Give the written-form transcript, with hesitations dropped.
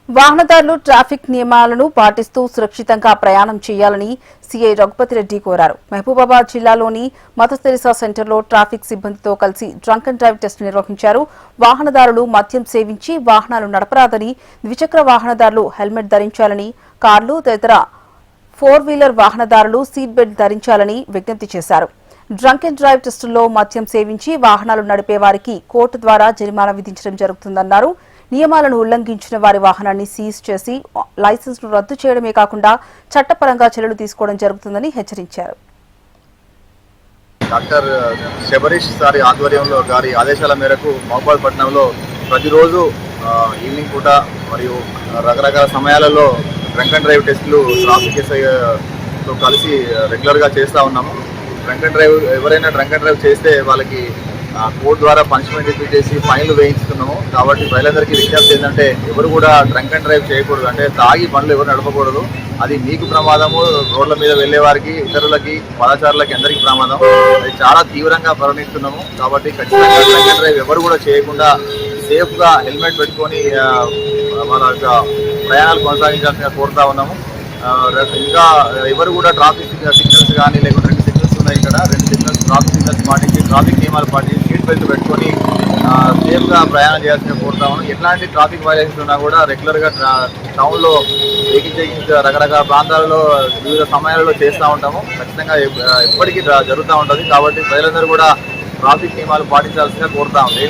వాహనదారులు ట్రాఫిక్ నియమాలను పాటిస్తూ సురక్షితంగా ప్రయాణం చేయాలని సీఐ రఘుపతి రెడ్డి కోరారు. మహబూబాబాద్ జిల్లాలోని మదర్ తెరెసా సెంటర్లో ట్రాఫిక్ సిబ్బందితో కలిసి డ్రంక్ అండ్ డ్రైవ్ టెస్ట్ నిర్వహించారు. వాహనదారులు మద్యం సేవించి వాహనాలు నడపరాదని, ద్విచక్ర వాహనదారులు హెల్మెట్ ధరించాలని, కార్లు తదితర 4-వీలర్ వాహనదారులు సీట్ బెల్ట్ ధరించాలని విజ్ఞప్తి చేశారు. డ్రంక్ అండ్ డ్రైవ్ టెస్టుల్లో మద్యం సేవించి వాహనాలు నడిపే వారికి కోర్టు ద్వారా జరిమానా విధించడం జరుగుతుందన్నారు. నియమాలను ఉల్లంఘించిన వారి వాహనాన్ని సీజ్ చేసి లైసెన్స్ను రద్దు చేయడమే కాకుండా చట్టపరంగా చర్యలు తీసుకోవడం జరుగుతుందని హెచ్చరించారు. డాక్టర్ శబరీష్ సారి ఆధ్వర్యంలో గారి ఆదేశాల మేరకు మహబూబాబాద్ పట్టణంలో ప్రతిరోజు ఈవినింగ్ పూట మరియు రకరకాల సమయాలలో డ్రంక్ అండ్ డ్రైవ్ టెస్టులు ట్రాఫిక్ ఎస్ఐతో కలిసి రెగ్యులర్గా చేస్తూ ఉన్నాము. డ్రంక్ అండ్ డ్రైవ్ ఎవరైనా డ్రంక్ అండ్ డ్రైవ్ చేస్తే వాళ్ళకి కోర్టు ద్వారా పనిష్మెంట్ ఇష్యూ చేసి ఫైన్లు వేయించుతున్నాము. కాబట్టి ప్రజలందరికీ విజ్ఞప్తి ఏంటంటే ఎవరు కూడా డ్రంక్ అండ్ డ్రైవ్ చేయకూడదు. అంటే తాగి బండ్లు ఎవరు నడపకూడదు. అది మీకు ప్రమాదము, రోడ్ల మీద వెళ్లే వారికి, ఇతరులకి, పాదచారులకి అందరికీ ప్రమాదం. అది చాలా తీవ్రంగా పరిగణిస్తున్నాము. కాబట్టి ఖచ్చితంగా డ్రంక్ అండ్ డ్రైవ్ ఎవరు కూడా చేయకుండా సేఫ్గా హెల్మెట్ పెట్టుకొని వాళ్ళ యొక్క ప్రయాణాలు కొనసాగించాల్సిందిగా కోరుతా ఉన్నాము. ఇంకా ఎవరు కూడా ట్రాఫిక్ సిగ్నల్స్ కానీ లేకుంటే 2 సిగ్నల్స్ ఉన్నాయి. ఇక్కడ 2 సిగ్నల్స్ ట్రాఫిక్ సిగ్నల్స్ పాటించి ట్రాఫిక్ నియమాలు పాటించి సీట్ బెల్ట్ పెట్టుకొని సేఫ్గా ప్రయాణం చేయాల్సిందిగా కోరుతా ఉన్నాం. ఎట్లాంటి ట్రాఫిక్ వైలేషన్స్ ఉన్నా కూడా రెగ్యులర్గా టౌన్లో వెహికల్ చెకింగ్ రకరకాల ప్రాంతాలలో వివిధ సమయాలలో చేస్తూ ఉంటాము. ఖచ్చితంగా ఎప్పటికీ జరుగుతూ ఉంటుంది. కాబట్టి ప్రజలందరూ కూడా ట్రాఫిక్ నియమాలు పాటించాల్సిందిగా కోరుతా ఉంది.